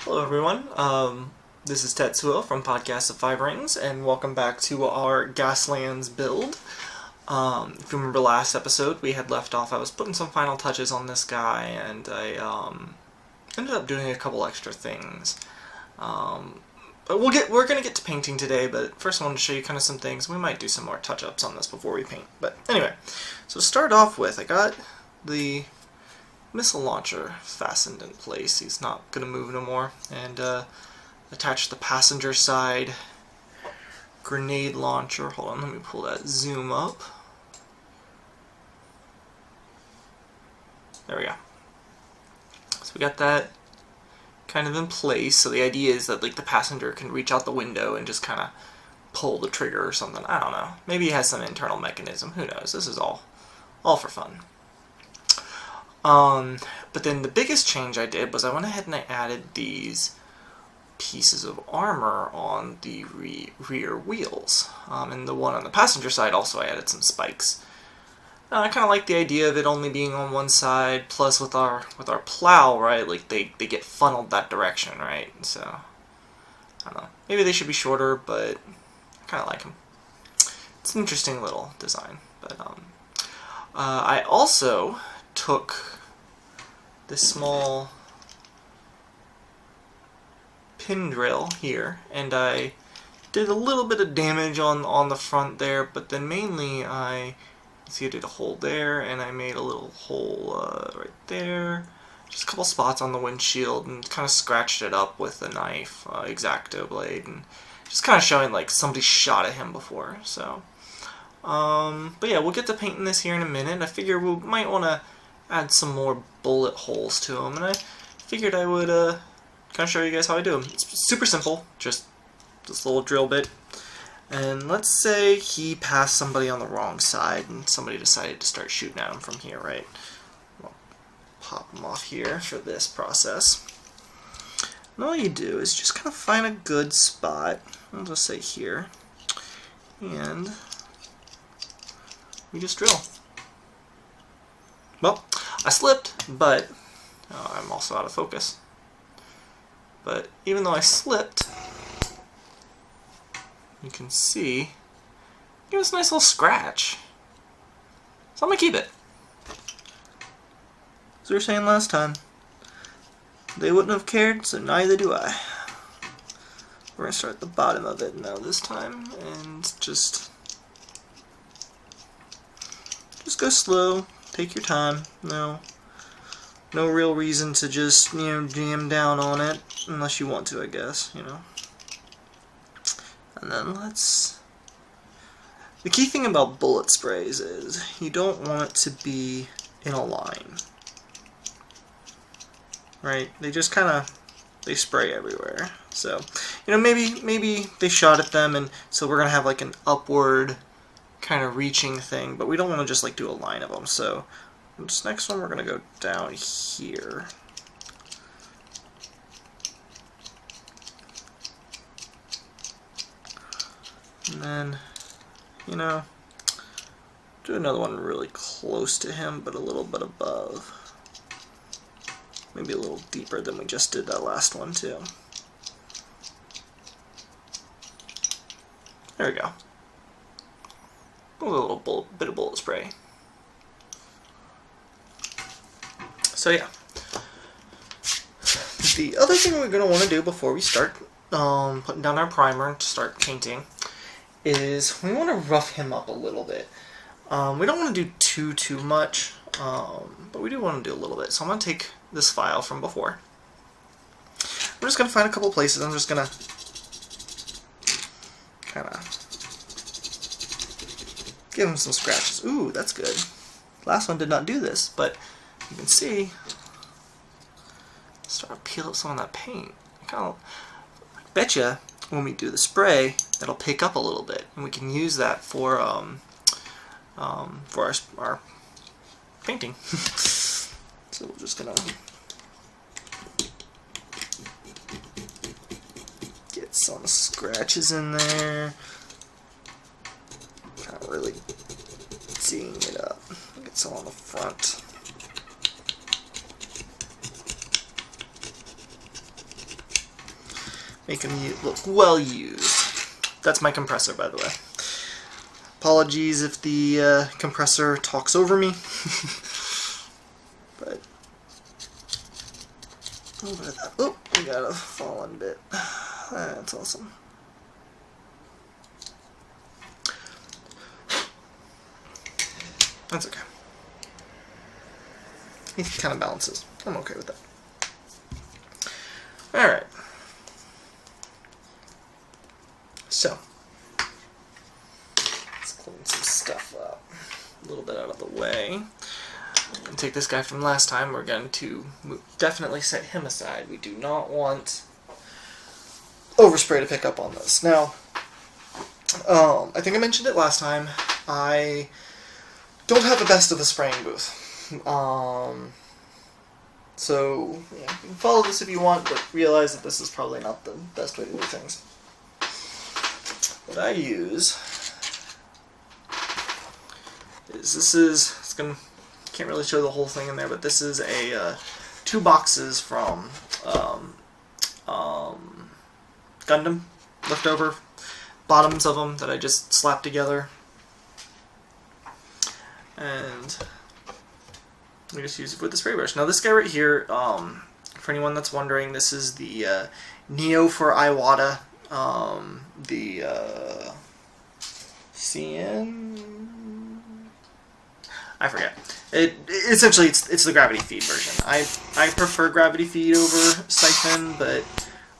Hello everyone, this is Tetsuo from Podcast of Five Rings, and welcome back to our Gaslands build. If you remember last episode, we had left off, I was putting some final touches on this guy, and I ended up doing a couple extra things. But we're gonna get to painting today, but first I wanted to show you kind of some things. We might do some more touch-ups on this before we paint. But anyway, so to start off with, I got the missile launcher fastened in place. He's not gonna move no more. And attach the passenger side grenade launcher. Hold on, let me pull that zoom up. There we go. So we got that kind of in place. So the idea is that like the passenger can reach out the window and just kind of pull the trigger or something. I don't know. Maybe he has some internal mechanism. Who knows? This is all for fun. But then the biggest change I did was I went ahead and I added these pieces of armor on the rear wheels. And the one on the passenger side also I added some spikes. I kind of like the idea of it only being on one side, plus with our plow, right, like they get funneled that direction, right? So, I don't know. Maybe they should be shorter, but I kind of like them. It's an interesting little design. But I also took this small pin drill here, and I did a little bit of damage on the front there, but then mainly I did a hole there, and I made a little hole right there, just a couple spots on the windshield, and kind of scratched it up with a knife, X-Acto blade, and just kind of showing like somebody shot at him before. So, but yeah, we'll get to painting this here in a minute. I figure we might want to add some more bullet holes to them, and I figured I would kind of show you guys how I do them. It's super simple, just this little drill bit. And let's say he passed somebody on the wrong side and somebody decided to start shooting at him from here, right? I'll pop him off here for this process. And all you do is just kind of find a good spot, I'll just say here, and you just drill. Well, I slipped, but I'm also out of focus. But even though I slipped, you can see, give us a nice little scratch. So I'm going to keep it. As we were saying last time, they wouldn't have cared, so neither do I. We're going to start at the bottom of it now this time, and just go slow. Take your time. No real reason to just, jam down on it, unless you want to, I guess, And then the key thing about bullet sprays is you don't want it to be in a line, right? They just they spray everywhere. So, maybe they shot at them, and so we're gonna have like an upward kind of reaching thing, but we don't want to just like do a line of them. So this next one we're going to go down here. And then, do another one really close to him, but a little bit above. Maybe a little deeper than we just did that last one too. There we go. A little bit of bullet spray. So yeah, the other thing we're going to want to do before we start putting down our primer to start painting is we want to rough him up a little bit. We don't want to do too much, but we do want to do a little bit. So I'm going to take this file from before. I'm just going to find a couple places. I'm just going to kind of give him some scratches. Ooh, that's good. Last one did not do this, but you can see, start to peel up some of that paint. I betcha when we do the spray, that'll pick up a little bit, and we can use that for our painting. So we're just gonna get some scratches in there. Not really teeing it up. Get some on the front. Make them look well used. That's my compressor, by the way. Apologies if the compressor talks over me. But a little bit of that. Oh, we got a fallen bit. That's awesome. That's okay. He kind of balances. I'm okay with that. Alright. So, let's clean some stuff up. A little bit out of the way. I'm going to take this guy from last time. We're going to definitely set him aside. We do not want overspray to pick up on this. Now, I think I mentioned it last time. I don't have the best of a spraying booth. So, yeah, you can follow this if you want, but realize that this is probably not the best way to do things. What I use is can't really show the whole thing in there, but this is a 2 boxes from Gundam, leftover bottoms of them that I just slapped together. And I just use it with the spray brush. Now this guy right here, for anyone that's wondering, this is the Neo for Iwata, the CN... I forget. Essentially, it's the gravity feed version. I prefer gravity feed over siphon, but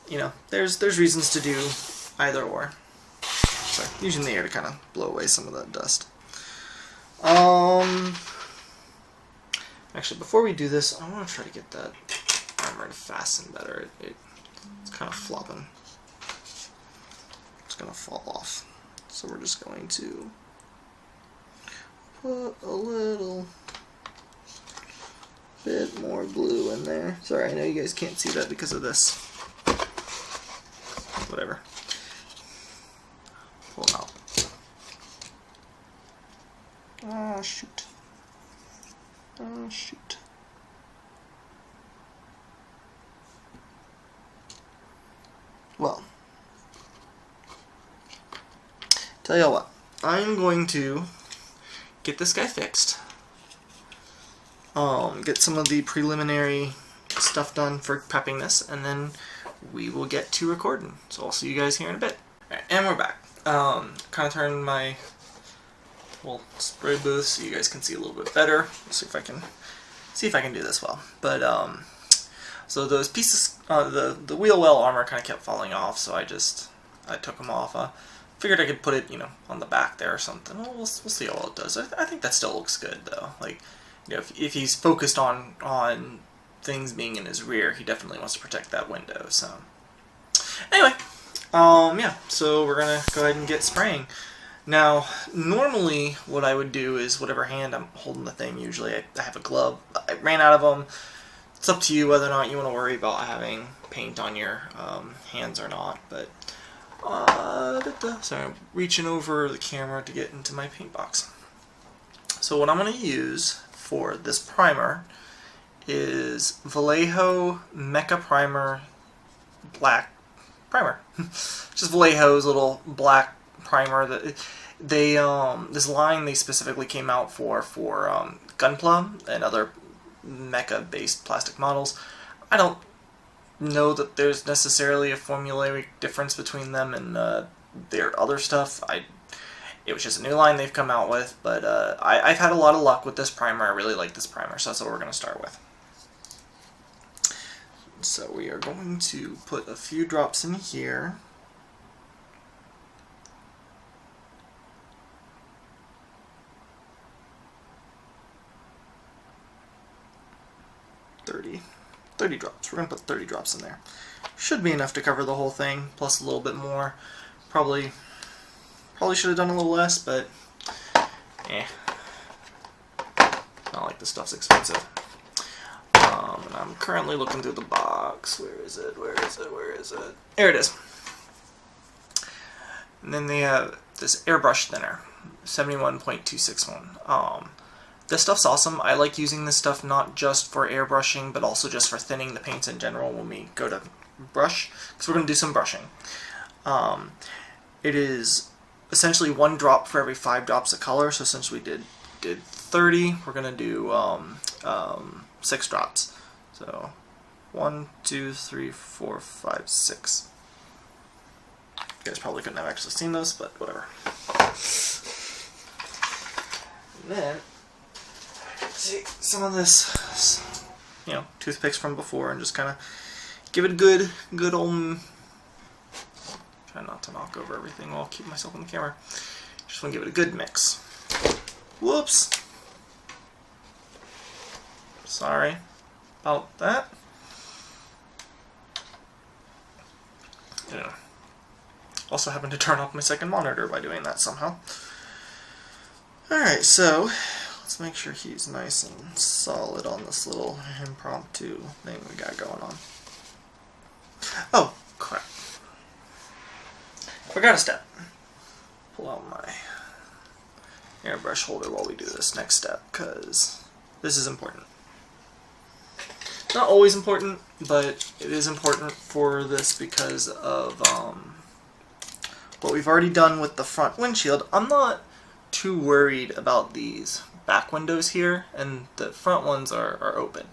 you know, there's reasons to do either or. So using the air to kind of blow away some of that dust. Actually, before we do this, I want to try to get that armor to fasten better. It's kind of flopping. It's going to fall off. So we're just going to put a little bit more glue in there. Sorry, I know you guys can't see that because of this. Whatever. Pull them out. Ah, shoot. Oh, shoot. Well, tell you what, I'm going to get this guy fixed. Get some of the preliminary stuff done for prepping this, and then we will get to recording. So I'll see you guys here in a bit. Alright, and we're back. Kind of turn my spray booth so you guys can see a little bit better. Let's see if I can do this well. But so those pieces, the wheel well armor kind of kept falling off, so I took them off. Figured I could put it, on the back there or something. Well, we'll see how well it does. I think that still looks good though. Like, if he's focused on things being in his rear, he definitely wants to protect that window. So anyway, yeah. So we're gonna go ahead and get spraying. Now, normally what I would do is whatever hand I'm holding the thing, usually I have a glove. I ran out of them. It's up to you whether or not you want to worry about having paint on your hands or not. But, sorry, I'm reaching over the camera to get into my paint box. So what I'm going to use for this primer is Vallejo Mecha Primer Black Primer. Just Vallejo's little black primer that this line they specifically came out for Gunpla and other mecha based plastic models. I don't know that there's necessarily a formulaic difference between them and their other stuff. It was just a new line they've come out with, but I've had a lot of luck with this primer. I really like this primer, so that's what we're going to start with. So we are going to put a few drops in here. $30 drops. We're going to put 30 drops in there. Should be enough to cover the whole thing, plus a little bit more. Probably should have done a little less, but not like the stuff's expensive. And I'm currently looking through the box. Where is it? There it is. And then they have this airbrush thinner, 71.261. This stuff's awesome. I like using this stuff not just for airbrushing, but also just for thinning the paints in general when we go to brush, because we're going to do some brushing. It is essentially 1 drop for every 5 drops of color, so since we did 30, we're going to do 6 drops. So 1, 2, 3, 4, 5, 6. You guys probably couldn't have actually seen those, but whatever. And then, take some of this, you know, toothpicks from before and just kind of give it a good old... Try not to knock over everything while keeping myself on the camera. Just want to give it a good mix. Whoops! Sorry about that. Yeah. Also happened to turn off my second monitor by doing that somehow. Alright, so let's make sure he's nice and solid on this little impromptu thing we got going on. Oh, crap. Forgot a step. Pull out my airbrush holder while we do this next step, because this is important. Not always important, but it is important for this because of what we've already done with the front windshield. I'm not too worried about these back windows here, and the front ones are open.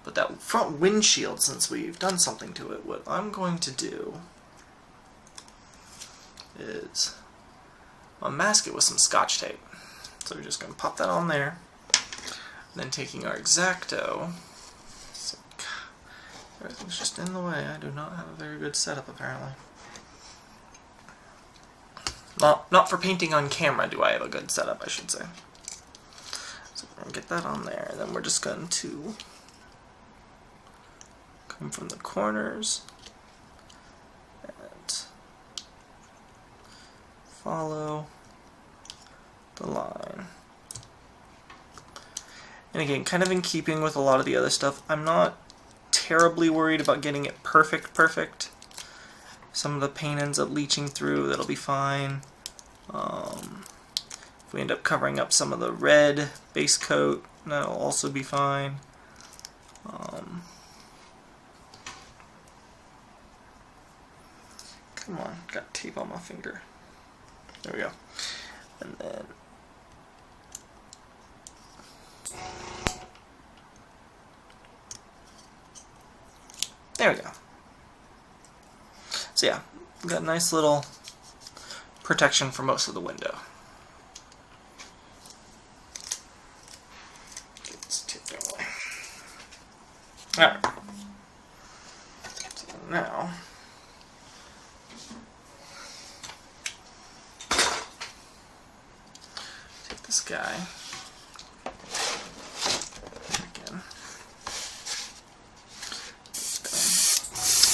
But that front windshield, since we've done something to it, what I'm going to do is unmask it with some Scotch tape. So we're just going to pop that on there, and then taking our X-Acto. Everything's just in the way. I do not have a very good setup, apparently. Not for painting on camera do I have a good setup, I should say. So we're going to get that on there, and then we're just going to come from the corners and follow the line. And again, kind of in keeping with a lot of the other stuff, I'm not terribly worried about getting it perfect. Some of the paint ends up leaching through, that'll be fine. If we end up covering up some of the red base coat, that'll also be fine. Come on, got tape on my finger. There we go. And then there we go. So yeah, got a nice little protection for most of the window. Get this tip going. Alright. So now, take this guy.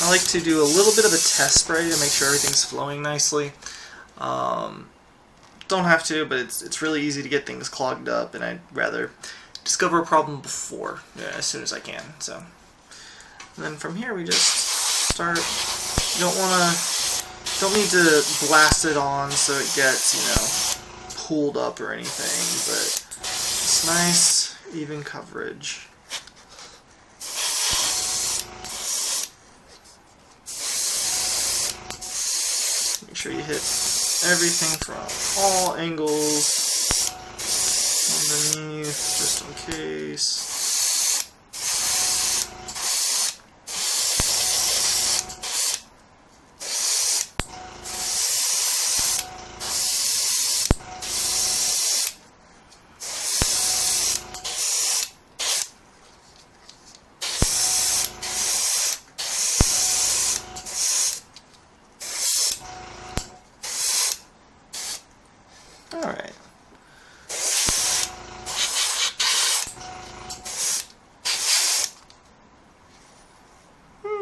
I like to do a little bit of a test spray to make sure everything's flowing nicely. Don't have to, but it's really easy to get things clogged up, and I'd rather discover a problem before, as soon as I can. So, and then from here we just start. You don't need to blast it on so it gets, pulled up or anything, but it's nice, even coverage. Make sure you hit everything from all angles underneath, just in case. Alright.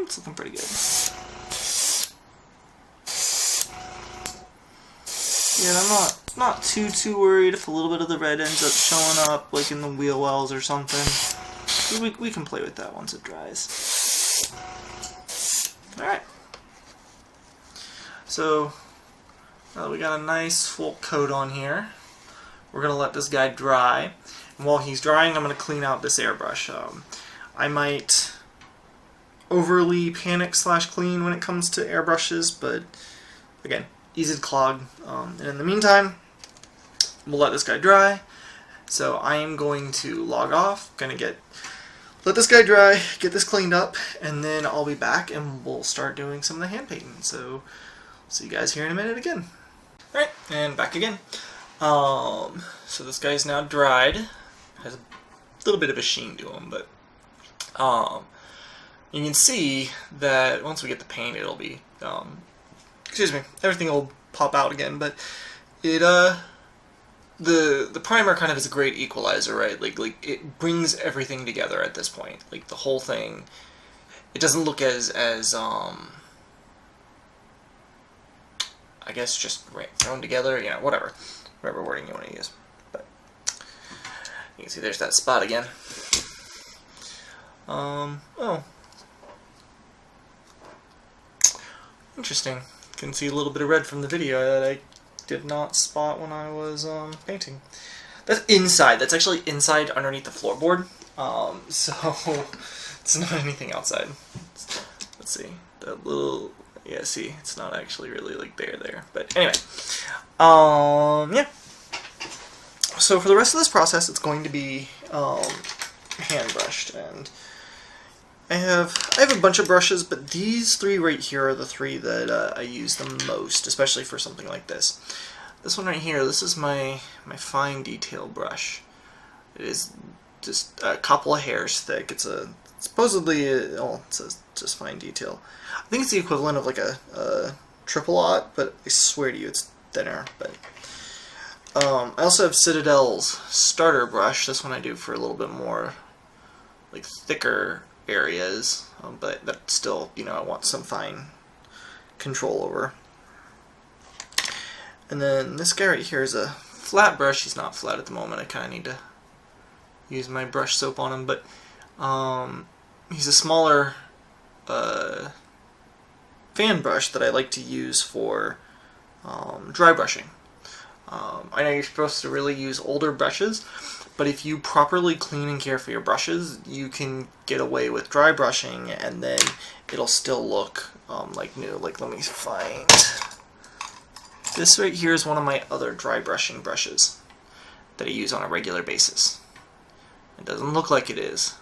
It's looking pretty good. Yeah, I'm not too worried if a little bit of the red ends up showing up, like in the wheel wells or something. We can play with that once it dries. Alright. So, now that we got a nice full coat on here, we're going to let this guy dry. And while he's drying, I'm going to clean out this airbrush. I might overly panic / clean when it comes to airbrushes, but again, easy to clog. And in the meantime, we'll let this guy dry. So I am going to log off, let this guy dry, get this cleaned up, and then I'll be back and we'll start doing some of the hand painting. So see you guys here in a minute again. Alright, and back again. So this guy's now dried. Has a little bit of a sheen to him, but you can see that once we get the paint, it'll be excuse me, everything will pop out again. But it the primer kind of is a great equalizer, right? Like it brings everything together at this point. Like the whole thing, it doesn't look as I guess just thrown together, you know, whatever wording you want to use. But you can see there's that spot again. Oh, interesting. You can see a little bit of red from the video that I did not spot when I was painting. That's inside. That's actually inside underneath the floorboard. So it's not anything outside. Let's see. That little, yeah, see, it's not actually really like there. But anyway, yeah. So for the rest of this process, it's going to be hand brushed, and I have a bunch of brushes, but these three right here are the three that I use the most, especially for something like this. This one right here, this is my fine detail brush. It is just a couple of hairs thick. It's supposedly it says just fine detail. I think it's the equivalent of like a triple aught, but I swear to you it's thinner. But I also have Citadel's starter brush. This one I do for a little bit more like thicker areas, but that still, you know, I want some fine control over. And then this guy right here is a flat brush. He's not flat at the moment. I kind of need to use my brush soap on him, but he's a smaller fan brush that I like to use for dry brushing. I know you're supposed to really use older brushes, but if you properly clean and care for your brushes, you can get away with dry brushing, and then it'll still look like new. Like, let me find... This right here is one of my other dry brushing brushes that I use on a regular basis. It doesn't look like it is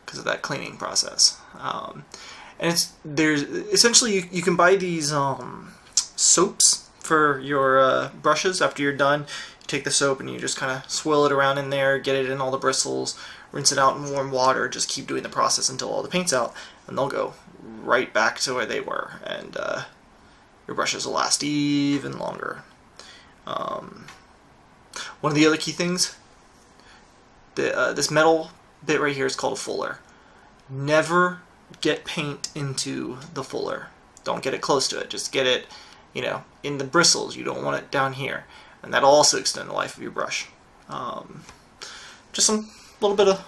because of that cleaning process. And there's essentially you can buy these soaps for your brushes. After you're done, you take the soap and you just kind of swirl it around in there, get it in all the bristles, rinse it out in warm water, just keep doing the process until all the paint's out, and they'll go right back to where they were, and your brushes will last even longer. One of the other key things, this metal bit right here is called a fuller. Never get paint into the fuller. Don't get it close to it. Just get it, you know, in the bristles. You don't want it down here. And that'll also extend the life of your brush. Just some little bit of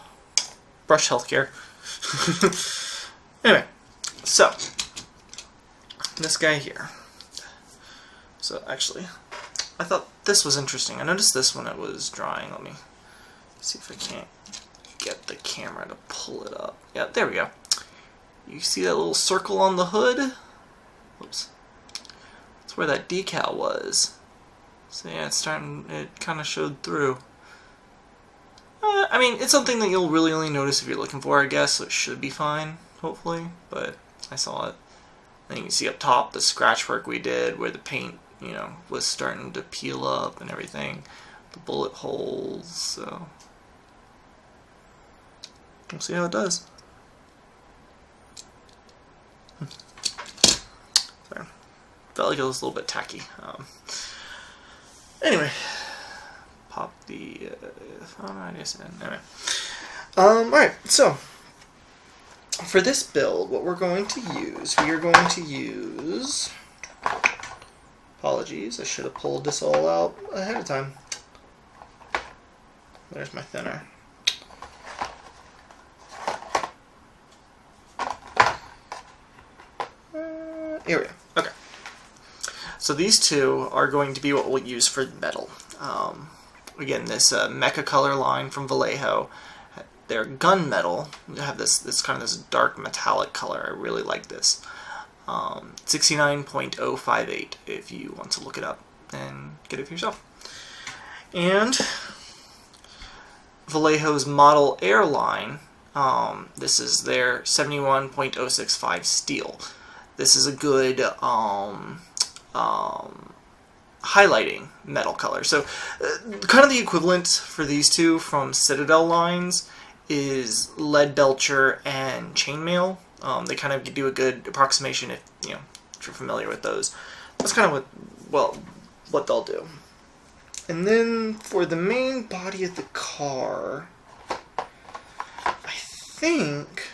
brush health care. Anyway, so this guy here. So actually, I thought this was interesting. I noticed this when it was drying. Let me see if I can't get the camera to pull it up. Yeah, there we go. You see that little circle on the hood? Whoops. That's where that decal was. So yeah, it kind of showed through. I mean, it's something that you'll really only notice if you're looking for, I guess, so it should be fine, hopefully, but I saw it. And you can see up top the scratch work we did where the paint, you know, was starting to peel up and everything. The bullet holes, so we'll see how it does. Sorry. Felt like it was a little bit tacky. Anyway, pop the. I guess anyway. Alright, so for this build, what we're going to use, we are going to use. Apologies, I should have pulled this all out ahead of time. There's my thinner. Here we go. Okay. So these two are going to be what we'll use for metal. Again, this Mecha Color line from Vallejo their gunmetal. They have this kind of this dark metallic color. I really like this. 69.058 if you want to look it up and get it for yourself. And Vallejo's Model Airline, this is their 71.065 steel. This is a good highlighting metal color. So kind of the equivalent for these two from Citadel lines is Leadbelcher and Chainmail. They kind of do a good approximation if you're familiar with those. That's kind of what they'll do. And then for the main body of the car, I think,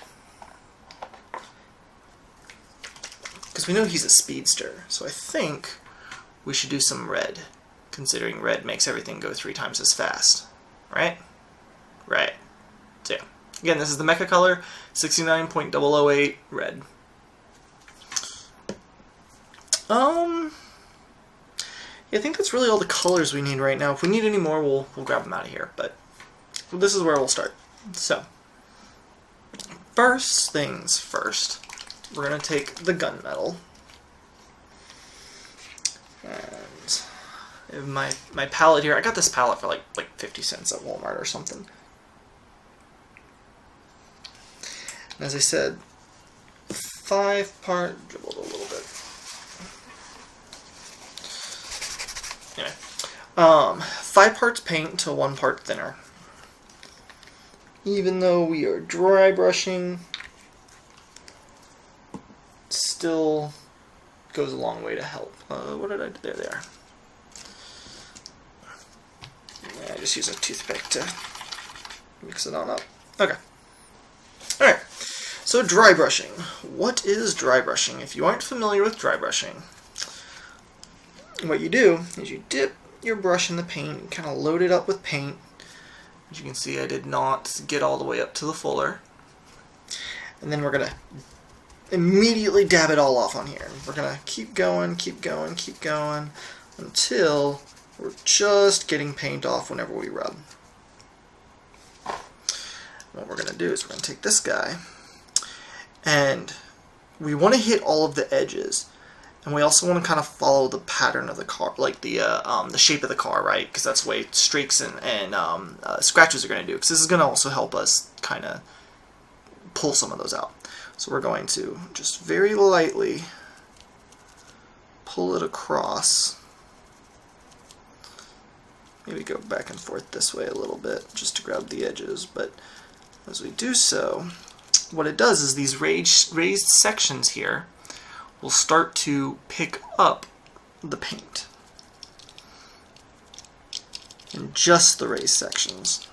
because we know he's a speedster, so I think we should do some red, considering red makes everything go 3 times as fast, right? Right. So yeah. Again, this is the mecha color, 69.008 red. Yeah, I think that's really all the colors we need right now. If we need any more, we'll grab them out of here. But this is where we'll start. So, first things first, we're gonna take the gunmetal. And I have my palette here. I got this palette for like 50 cents at Walmart or something. And as I said, 5-part, dribbled a little bit. Anyway, 5 parts paint to 1 part thinner. Even though we are dry brushing, still goes a long way to help. What did I do? There they are. Yeah, I just use a toothpick to mix it on up. Okay. Alright. So dry brushing. What is dry brushing? If you aren't familiar with dry brushing, what you do is you dip your brush in the paint and kind of load it up with paint. As you can see, I did not get all the way up to the fuller. And then we're going to immediately dab it all off on here. We're going to keep going, keep going, keep going until we're just getting paint off whenever we rub. What we're going to do is we're going to take this guy, and we want to hit all of the edges. And we also want to kind of follow the pattern of the car, like the shape of the car, right? Because that's the way streaks and scratches are going to do. Because this is going to also help us kind of pull some of those out. So we're going to just very lightly pull it across. Maybe go back and forth this way a little bit just to grab the edges. But as we do so, what it does is these raised sections here will start to pick up the paint in just the raised sections.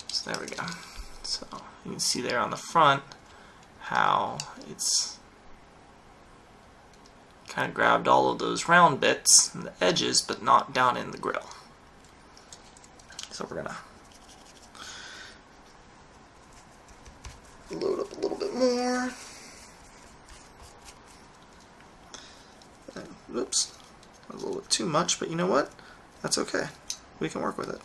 So there we go. So you can see there on the front how it's kind of grabbed all of those round bits and the edges, but not down in the grill. So we're gonna load up a little bit more. And, oops, a little bit too much, but you know what? That's okay. We can work with it.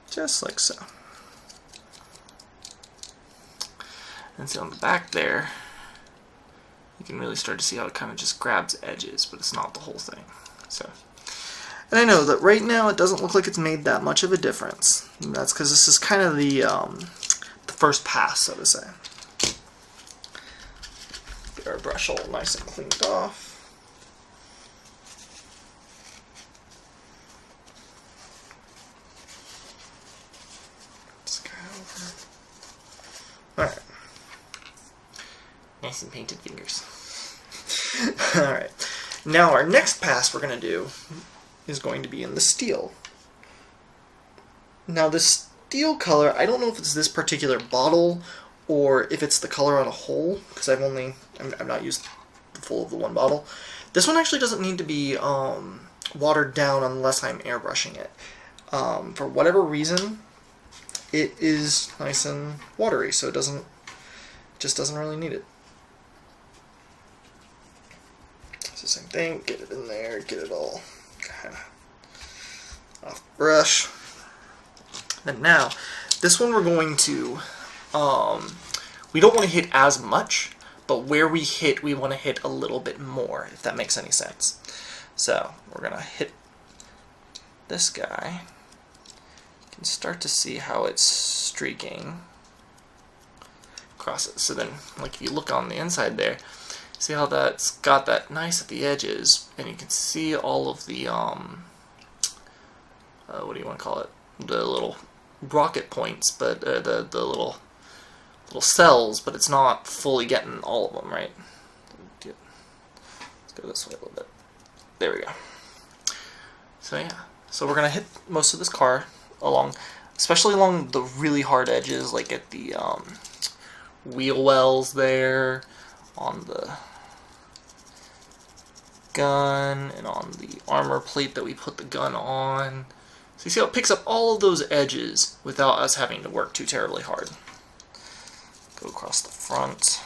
Just like so. And so on the back there, you can really start to see how it kind of just grabs edges, but it's not the whole thing. So, and I know that right now it doesn't look like it's made that much of a difference. And that's because this is kind of the first pass, so to say. Get our brush all nice and cleaned off. Just go over. Alright. Nice and painted fingers. Alright. Now our next pass we're going to do is going to be in the steel. Now this steel color, I don't know if it's this particular bottle or if it's the color on a whole, because I've not used the full of the one bottle. This one actually doesn't need to be watered down unless I'm airbrushing it. For whatever reason, it is nice and watery, so it just doesn't really need it. It's the same thing, get it in there, get it all kind of off the brush. And now, this one we're going to, we don't want to hit as much, but where we hit, we want to hit a little bit more, if that makes any sense. So, we're going to hit this guy. You can start to see how it's streaking across it. So then, like if you look on the inside there, see how that's got that nice at the edges, and you can see all of the, what do you want to call it? The little rocket points, but the little cells, but it's not fully getting all of them, right? Let's go this way a little bit. There we go. So yeah, so we're gonna hit most of this car along, especially along the really hard edges, like at the wheel wells there, on the gun, and on the armor plate that we put the gun on. So you see how it picks up all of those edges without us having to work too terribly hard. Go across the front.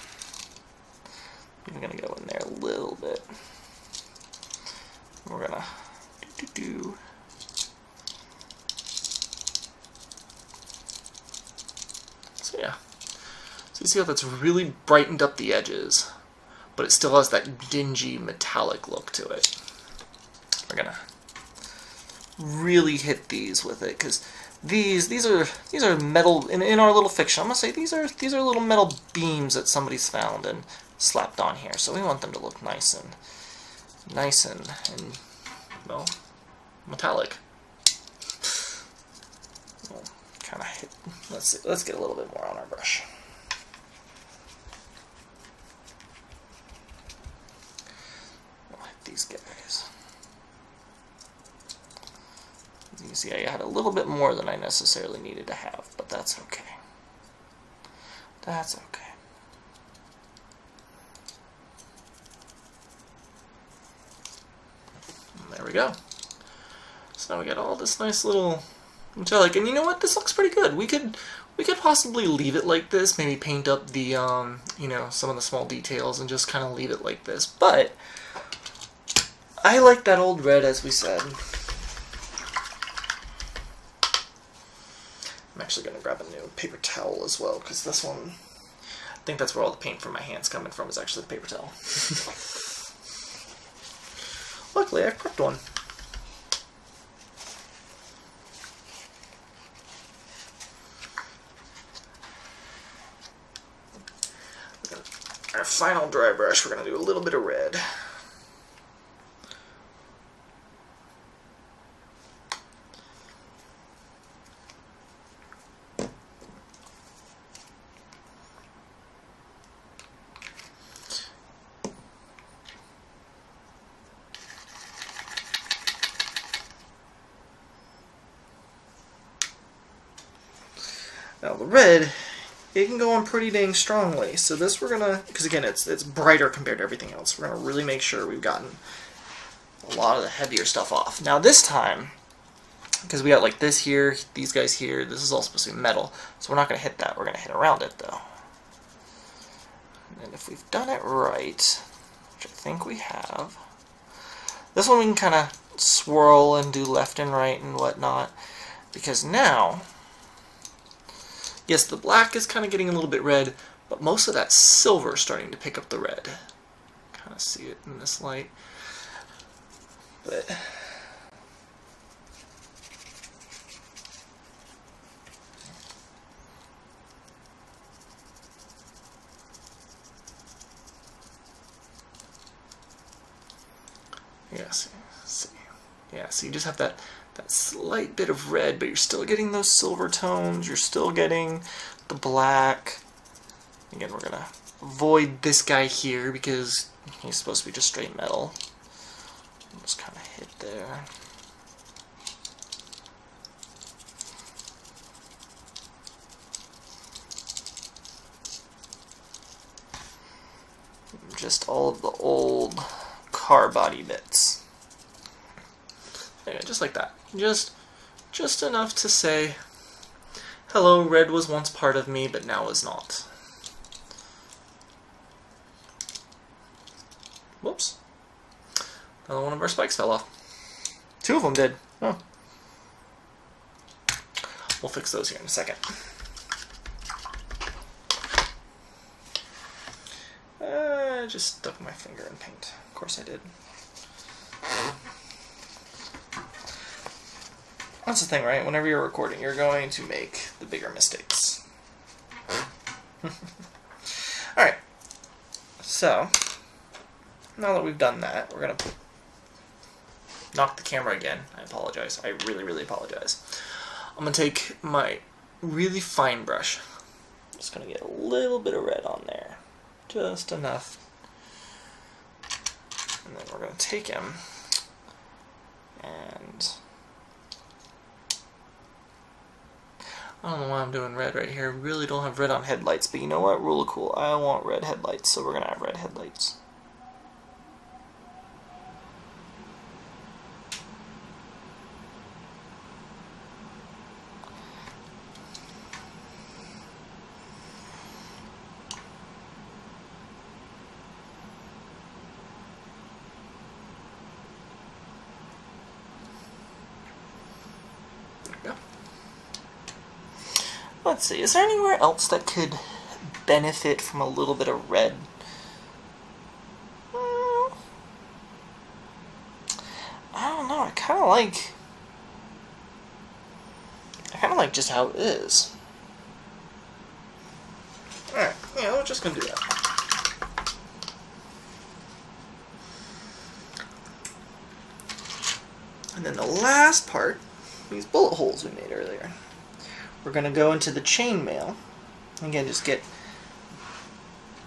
I'm going to go in there a little bit. We're going to So yeah. So you see how that's really brightened up the edges, but it still has that dingy metallic look to it. We're going to really hit these with it, because these are metal in our little fiction. I'm gonna say these are little metal beams that somebody's found and slapped on here. So we want them to look nice and well, metallic. We'll kind of hit. Let's see. Let's get a little bit more on our brush. We'll hit these guys. You can see I had a little bit more than I necessarily needed to have, but that's okay. That's okay. And there we go. So now we got all this nice little metallic, and you know what? This looks pretty good. We could possibly leave it like this, maybe paint up the you know, some of the small details and just kind of leave it like this. But I like that old red, as we said. I'm actually going to grab a new paper towel as well, because this one, I think that's where all the paint from my hands coming from, is actually the paper towel. Luckily, I've prepped one. Our final dry brush, we're going to do a little bit of red. Now the red, it can go on pretty dang strongly. So this we're gonna, because again it's brighter compared to everything else. We're gonna really make sure we've gotten a lot of the heavier stuff off. Now this time, because we got like this here, these guys here, this is all supposed to be metal, so we're not gonna hit that. We're gonna hit around it though. And if we've done it right, which I think we have, this one we can kind of swirl and do left and right and whatnot, because now, yes, the black is kind of getting a little bit red, but most of that silver is starting to pick up the red. Kind of see it in this light. But Yes. See. Yeah. So you just have that slight bit of red, but you're still getting those silver tones. You're still getting the black. Again, we're gonna avoid this guy here because he's supposed to be just straight metal. Just kind of hit there. Just all of the old car body bits. Yeah, just like that. Just enough to say, hello, red was once part of me, but now is not. Whoops. Another one of our spikes fell off. 2 of them did. Oh. We'll fix those here in a second. I just stuck my finger in paint. Of course I did. That's the thing, right? Whenever you're recording, you're going to make the bigger mistakes. Alright. So, now that we've done that, we're going to knock the camera again. I apologize. I really, really apologize. I'm going to take my really fine brush. I'm just going to get a little bit of red on there. Just enough. And then we're going to take him and I don't know why I'm doing red right here. We really don't have red on headlights, but you know what? Rule of cool. I want red headlights, so we're going to have red headlights. Let's see, is there anywhere else that could benefit from a little bit of red? I don't know, I kind of like just how it is. Alright, yeah, we're just going to do that. And then the last part, these bullet holes we made earlier. We're going to go into the chainmail. Again, just get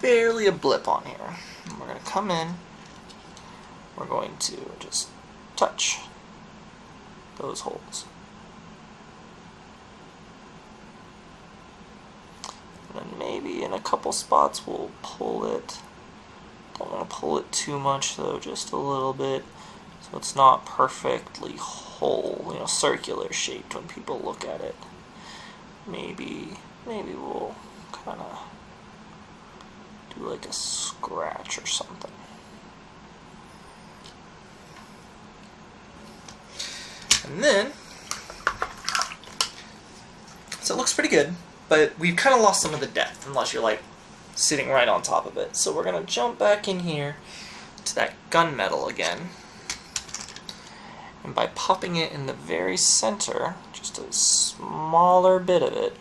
barely a blip on here. And we're going to come in. We're going to just touch those holes. And then maybe in a couple spots we'll pull it. Don't want to pull it too much though, just a little bit. So it's not perfectly whole, you know, circular shaped when people look at it. Maybe we'll kind of do like a scratch or something. And then, so it looks pretty good, but we've kind of lost some of the depth unless you're like sitting right on top of it. So we're going to jump back in here to that gunmetal again. And by popping it in the very center, just a smaller bit of it,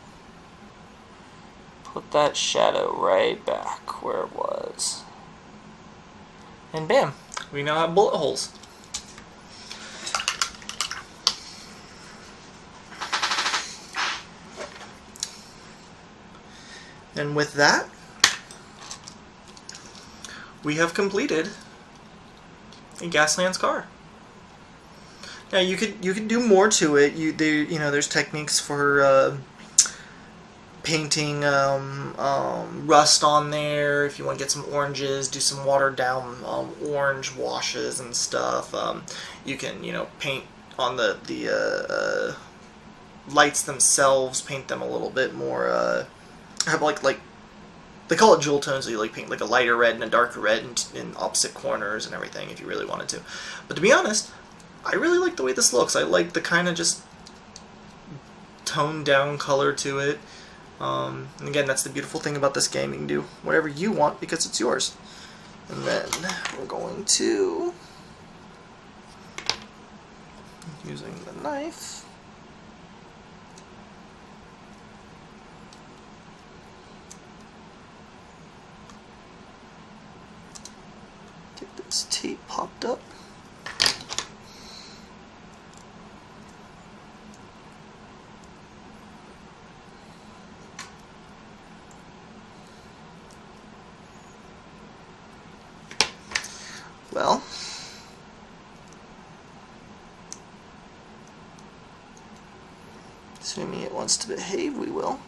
put that shadow right back where it was. And bam, we now have bullet holes. And with that, we have completed a Gaslands car. Yeah, you could do more to it. There's techniques for painting rust on there. If you want to get some oranges, do some watered down orange washes and stuff. You can paint on the lights themselves. Paint them a little bit more. Have like they call it jewel tones. So you paint like a lighter red and a darker red in opposite corners and everything if you really wanted to. But to be honest, I really like the way this looks. I like the kind of just toned down color to it. And again, that's the beautiful thing about this game. You can do whatever you want because it's yours. And then we're going to, using the knife, get this tape popped up. Well, assuming it wants to behave, we will.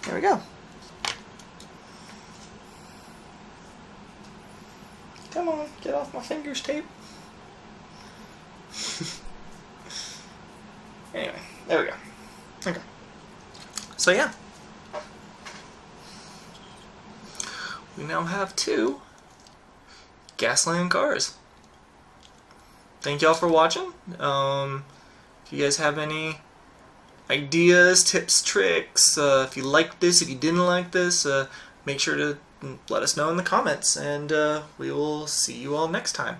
There we go. Come on, get off my fingers, tape. Anyway, there we go. Okay. So yeah. We now have 2 Gasland cars. Thank y'all for watching. If you guys have any ideas, tips, tricks, if you liked this, if you didn't like this, make sure to let us know in the comments, and we will see you all next time.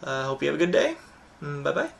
Hope you have a good day. Bye-bye.